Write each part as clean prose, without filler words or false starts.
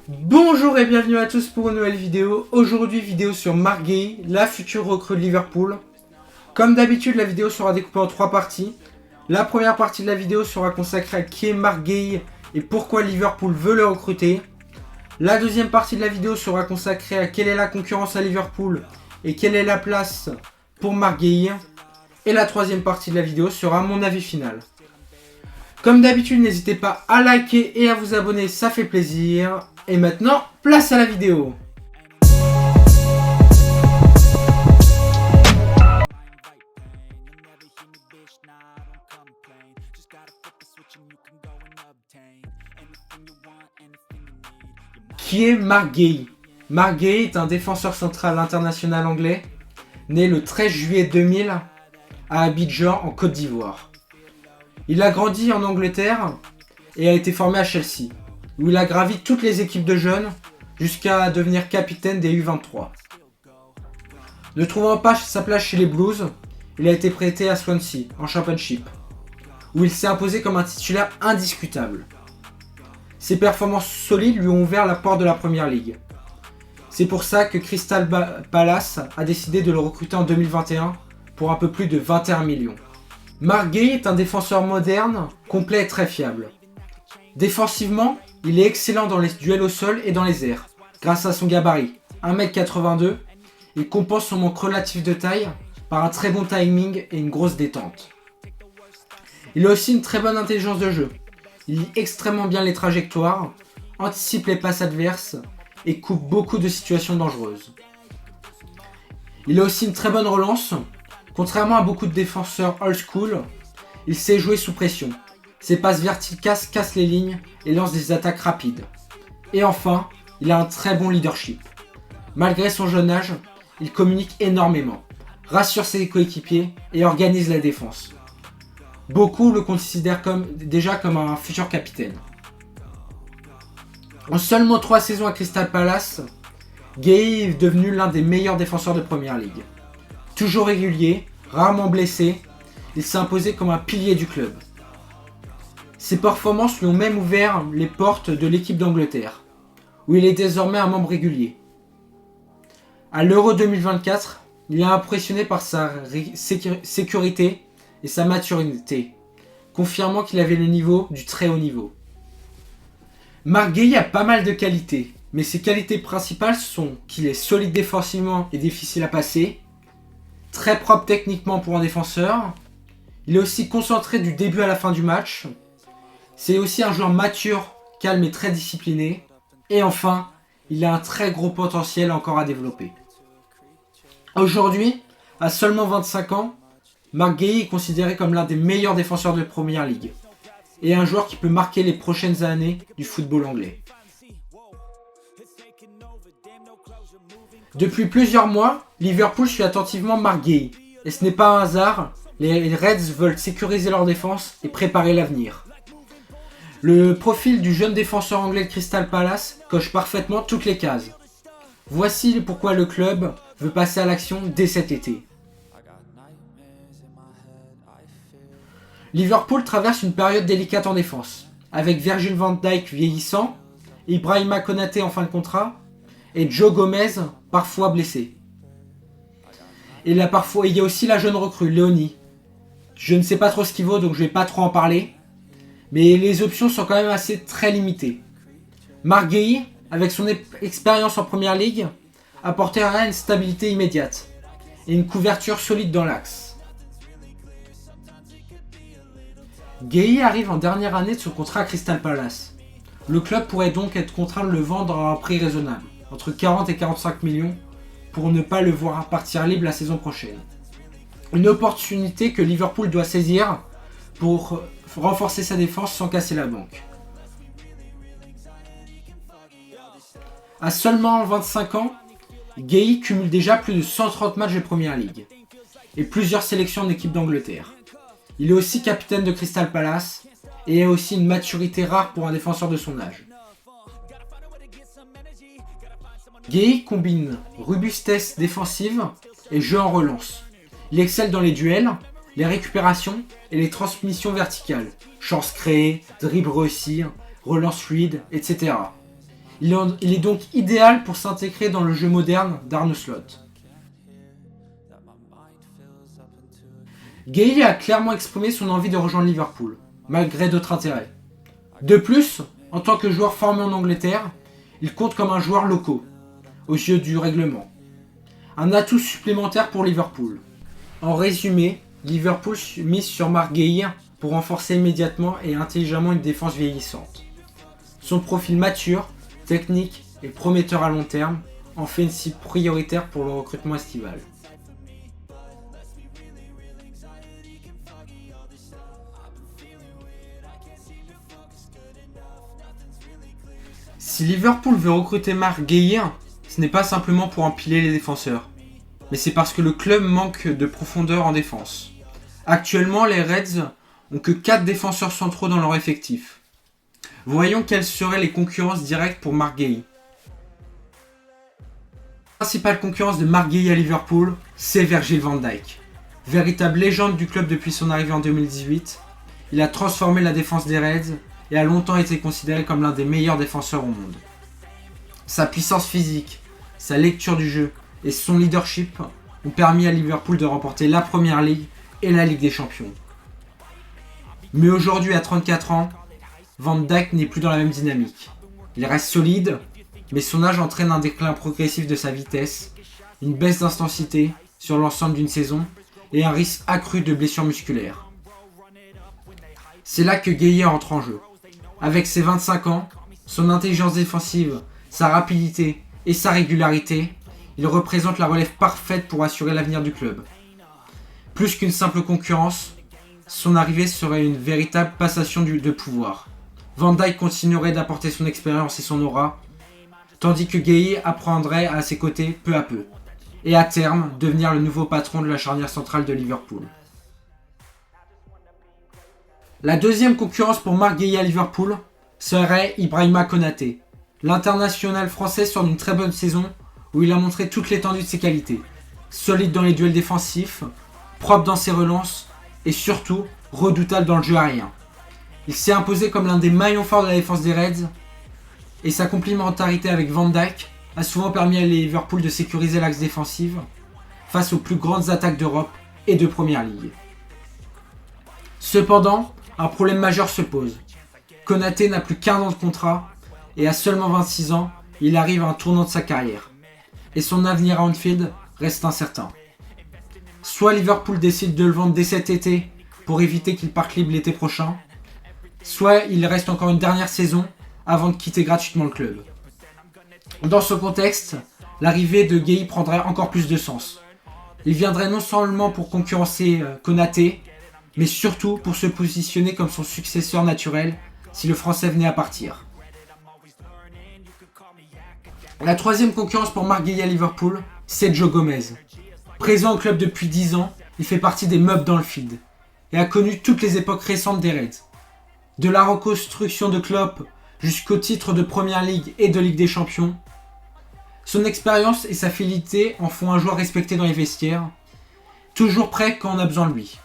Bonjour et bienvenue à tous pour une nouvelle vidéo. Aujourd'hui, vidéo sur Marc Guéhi, la future recrue de Liverpool. Comme d'habitude, la vidéo sera découpée en 3 parties. La première partie de la vidéo sera consacrée à qui est Marc Guéhi et pourquoi Liverpool veut le recruter. La deuxième partie de la vidéo sera consacrée à quelle est la concurrence à Liverpool et quelle est la place pour Marc Guéhi. Et la troisième partie de la vidéo sera mon avis final. Comme d'habitude, n'hésitez pas à liker et à vous abonner, ça fait plaisir. Et maintenant, place à la vidéo. Qui est Marc Guéhi? Marc Guéhi est un défenseur central international anglais, né le 13 juillet 2000 à Abidjan en Côte d'Ivoire. Il a grandi en Angleterre et a été formé à Chelsea, où il a gravi toutes les équipes de jeunes jusqu'à devenir capitaine des U23. Ne trouvant pas sa place chez les Blues, il a été prêté à Swansea en Championship, où il s'est imposé comme un titulaire indiscutable. Ses performances solides lui ont ouvert la porte de la Premier League. C'est pour ça que Crystal Palace a décidé de le recruter en 2021 pour un peu plus de 21 millions. Marc Guéhi est un défenseur moderne, complet et très fiable. Défensivement, il est excellent dans les duels au sol et dans les airs. Grâce à son gabarit, 1m82, il compense son manque relatif de taille par un très bon timing et une grosse détente. Il a aussi une très bonne intelligence de jeu. Il lit extrêmement bien les trajectoires, anticipe les passes adverses et coupe beaucoup de situations dangereuses. Il a aussi une très bonne relance. Contrairement à beaucoup de défenseurs old school, il sait jouer sous pression. Ses passes verticales cassent les lignes et lancent des attaques rapides. Et enfin, il a un très bon leadership. Malgré son jeune âge, il communique énormément, rassure ses coéquipiers et organise la défense. Beaucoup le considèrent déjà comme un futur capitaine. En seulement 3 saisons à Crystal Palace, Guéhi est devenu l'un des meilleurs défenseurs de Premier League. Toujours régulier, rarement blessé, il s'est imposé comme un pilier du club. Ses performances lui ont même ouvert les portes de l'équipe d'Angleterre, où il est désormais un membre régulier. À l'Euro 2024, il a impressionné par sa sécurité et sa maturité, confirmant qu'il avait le niveau du très haut niveau. Marc Guéhi a pas mal de qualités, mais ses qualités principales sont qu'il est solide défensivement et difficile à passer, très propre techniquement pour un défenseur, il est aussi concentré du début à la fin du match, c'est aussi un joueur mature, calme et très discipliné, et enfin, il a un très gros potentiel encore à développer. Aujourd'hui, à seulement 25 ans, Marc Guéhi est considéré comme l'un des meilleurs défenseurs de Premier League, et un joueur qui peut marquer les prochaines années du football anglais. Depuis plusieurs mois, Liverpool suit attentivement Marc Guéhi, et ce n'est pas un hasard, les Reds veulent sécuriser leur défense et préparer l'avenir. Le profil du jeune défenseur anglais de Crystal Palace coche parfaitement toutes les cases. Voici pourquoi le club veut passer à l'action dès cet été. Liverpool traverse une période délicate en défense, avec Virgil van Dijk vieillissant, Ibrahima Konaté en fin de contrat, et Joe Gomez parfois blessé. Et il y a aussi la jeune recrue, Léonie. Je ne sais pas trop ce qu'il vaut, donc je ne vais pas trop en parler. Mais les options sont quand même très limitées. Marc Guéhi, avec son expérience en Premier League, apportera une stabilité immédiate et une couverture solide dans l'axe. Guéhi arrive en dernière année de son contrat à Crystal Palace. Le club pourrait donc être contraint de le vendre à un prix raisonnable, entre 40 et 45 millions, pour ne pas le voir partir libre la saison prochaine. Une opportunité que Liverpool doit saisir pour renforcer sa défense sans casser la banque. À seulement 25 ans, Guéhi cumule déjà plus de 130 matchs de Premier League et plusieurs sélections en équipe d'Angleterre. Il est aussi capitaine de Crystal Palace et a aussi une maturité rare pour un défenseur de son âge. Guéhi combine robustesse défensive et jeu en relance. Il excelle dans les duels, les récupérations et les transmissions verticales, chances créées, dribbles réussis, relance fluide, etc. Il est donc idéal pour s'intégrer dans le jeu moderne d'Arne Slot. Gueye a clairement exprimé son envie de rejoindre Liverpool, malgré d'autres intérêts. De plus, en tant que joueur formé en Angleterre, il compte comme un joueur local, aux yeux du règlement. Un atout supplémentaire pour Liverpool. En résumé, Liverpool mise sur Marc Gueye pour renforcer immédiatement et intelligemment une défense vieillissante. Son profil mature, technique et prometteur à long terme en fait une cible prioritaire pour le recrutement estival. Si Liverpool veut recruter Marc Gueye, ce n'est pas simplement pour empiler les défenseurs, mais c'est parce que le club manque de profondeur en défense. Actuellement, les Reds ont que 4 défenseurs centraux dans leur effectif. Voyons quelles seraient les concurrences directes pour Marc Gueye. La principale concurrence de Marc Gueye à Liverpool, c'est Virgil van Dijk. Véritable légende du club depuis son arrivée en 2018, il a transformé la défense des Reds et a longtemps été considéré comme l'un des meilleurs défenseurs au monde. Sa puissance physique, sa lecture du jeu et son leadership ont permis à Liverpool de remporter la Premier League et la Ligue des Champions. Mais aujourd'hui, à 34 ans, Van Dijk n'est plus dans la même dynamique. Il reste solide, mais son âge entraîne un déclin progressif de sa vitesse, une baisse d'intensité sur l'ensemble d'une saison et un risque accru de blessures musculaires. C'est là que Gueye entre en jeu. Avec ses 25 ans, son intelligence défensive, sa rapidité et sa régularité, il représente la relève parfaite pour assurer l'avenir du club. Plus qu'une simple concurrence, son arrivée serait une véritable passation de pouvoir. Van Dijk continuerait d'apporter son expérience et son aura, tandis que Gueye apprendrait à ses côtés peu à peu, et à terme devenir le nouveau patron de la charnière centrale de Liverpool. La deuxième concurrence pour Marc Gueye à Liverpool serait Ibrahima Konaté. L'international français sort d'une très bonne saison où il a montré toute l'étendue de ses qualités. Solide dans les duels défensifs, propre dans ses relances et surtout redoutable dans le jeu aérien. Il s'est imposé comme l'un des maillons forts de la défense des Reds et sa complémentarité avec Van Dijk a souvent permis à Liverpool de sécuriser l'axe défensif face aux plus grandes attaques d'Europe et de Premier League. Cependant, un problème majeur se pose. Konaté n'a plus qu'1 an de contrat et à seulement 26 ans, il arrive à un tournant de sa carrière. Et son avenir à Anfield reste incertain. Soit Liverpool décide de le vendre dès cet été pour éviter qu'il parte libre l'été prochain, soit il reste encore une dernière saison avant de quitter gratuitement le club. Dans ce contexte, l'arrivée de Gueye prendrait encore plus de sens. Il viendrait non seulement pour concurrencer Konaté, mais surtout pour se positionner comme son successeur naturel si le Français venait à partir. La troisième concurrence pour Marc Gueye à Liverpool, c'est Joe Gomez. Présent au club depuis 10 ans, il fait partie des meubles dans le field et a connu toutes les époques récentes des Reds. De la reconstruction de Klopp jusqu'au titre de Premier League et de Ligue des Champions, son expérience et sa fidélité en font un joueur respecté dans les vestiaires, toujours prêt quand on a besoin de lui.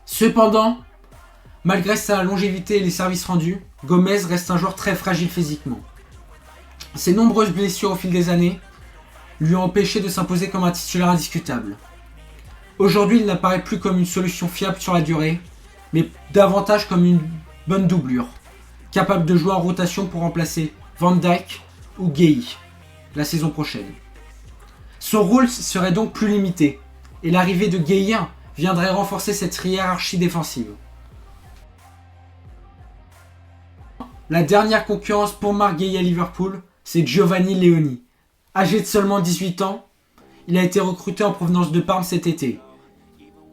Cependant, malgré sa longévité et les services rendus, Gomez reste un joueur très fragile physiquement. Ses nombreuses blessures au fil des années lui ont empêché de s'imposer comme un titulaire indiscutable. Aujourd'hui, il n'apparaît plus comme une solution fiable sur la durée, mais davantage comme une bonne doublure, capable de jouer en rotation pour remplacer Van Dijk ou Gueye la saison prochaine. Son rôle serait donc plus limité, et l'arrivée de Gueye viendrait renforcer cette hiérarchie défensive. La dernière concurrence pour Marc Gueye à Liverpool, c'est Giovanni Leoni. Âgé de seulement 18 ans, il a été recruté en provenance de Parme cet été,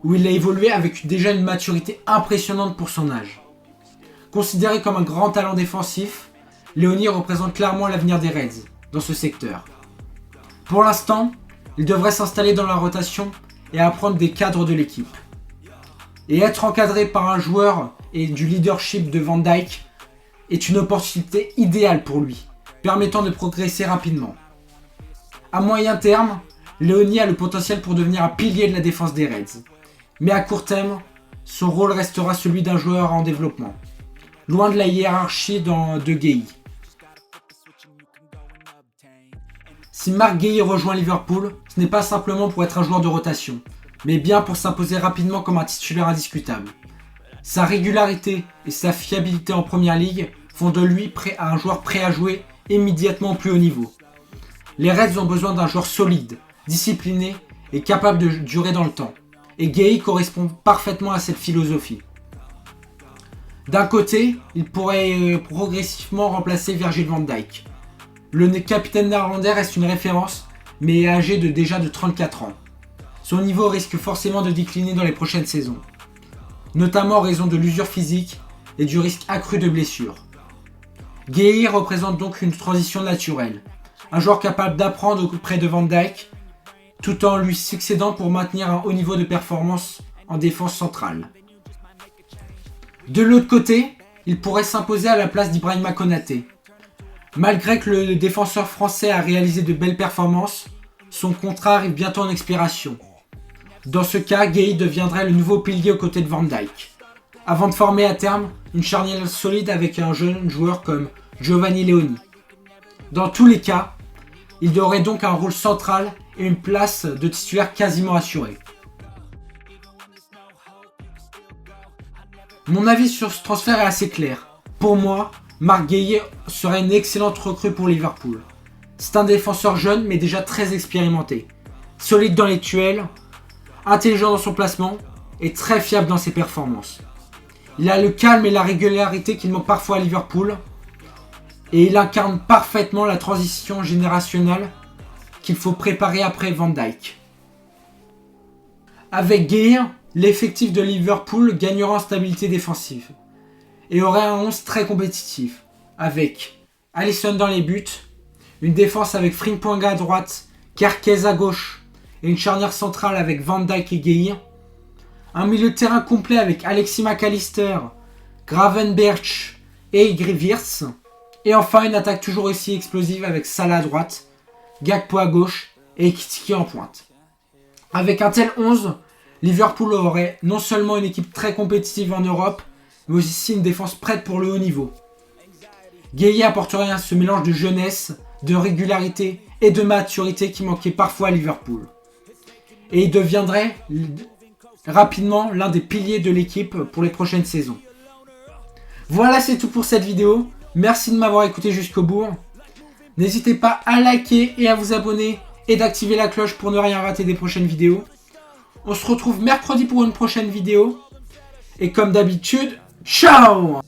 où il a évolué avec déjà une maturité impressionnante pour son âge. Considéré comme un grand talent défensif, Leoni représente clairement l'avenir des Reds dans ce secteur. Pour l'instant, il devrait s'installer dans la rotation et apprendre des cadres de l'équipe. Et être encadré par un joueur et du leadership de Van Dijk est une opportunité idéale pour lui, permettant de progresser rapidement. À moyen terme, Leoni a le potentiel pour devenir un pilier de la défense des Reds. Mais à court terme, son rôle restera celui d'un joueur en développement, loin de la hiérarchie de Gueye. Si Marc Guéhi rejoint Liverpool, ce n'est pas simplement pour être un joueur de rotation, mais bien pour s'imposer rapidement comme un titulaire indiscutable. Sa régularité et sa fiabilité en Première Ligue font de lui un joueur prêt à jouer immédiatement au plus haut niveau. Les Reds ont besoin d'un joueur solide, discipliné et capable de durer dans le temps. Et Guéhi correspond parfaitement à cette philosophie. D'un côté, il pourrait progressivement remplacer Virgil van Dijk. Le capitaine néerlandais reste une référence, mais est âgé déjà de 34 ans. Son niveau risque forcément de décliner dans les prochaines saisons, notamment en raison de l'usure physique et du risque accru de blessures. Guéhi représente donc une transition naturelle, un joueur capable d'apprendre auprès de Van Dijk, tout en lui succédant pour maintenir un haut niveau de performance en défense centrale. De l'autre côté, il pourrait s'imposer à la place d'Ibrahima Konaté. Malgré que le défenseur français a réalisé de belles performances, son contrat arrive bientôt en expiration. Dans ce cas, Guéhi deviendrait le nouveau pilier aux côtés de Van Dijk, avant de former à terme une charnière solide avec un jeune joueur comme Giovanni Leoni. Dans tous les cas, il aurait donc un rôle central et une place de titulaire quasiment assurée. Mon avis sur ce transfert est assez clair. Pour moi, Marc Guéhi serait une excellente recrue pour Liverpool. C'est un défenseur jeune mais déjà très expérimenté, solide dans les duels, intelligent dans son placement et très fiable dans ses performances. Il a le calme et la régularité qu'il manque parfois à Liverpool et il incarne parfaitement la transition générationnelle qu'il faut préparer après Van Dijk. Avec Guéhi, l'effectif de Liverpool gagnera en stabilité défensive et aurait un 11 très compétitif, avec Alisson dans les buts, une défense avec Frimpong à droite, Kerkez à gauche et une charnière centrale avec Van Dijk et Guéhi, un milieu de terrain complet avec Alexis McAllister, Gravenberch et Wirtz, et enfin une attaque toujours aussi explosive avec Salah à droite, Gakpo à gauche et Ekitike en pointe. Avec un tel 11, Liverpool aurait non seulement une équipe très compétitive en Europe, mais aussi une défense prête pour le haut niveau. Guéhi apporterait ce mélange de jeunesse, de régularité et de maturité qui manquait parfois à Liverpool. Et il deviendrait rapidement l'un des piliers de l'équipe pour les prochaines saisons. Voilà, c'est tout pour cette vidéo. Merci de m'avoir écouté jusqu'au bout. N'hésitez pas à liker et à vous abonner et d'activer la cloche pour ne rien rater des prochaines vidéos. On se retrouve mercredi pour une prochaine vidéo. Et comme d'habitude, ciao!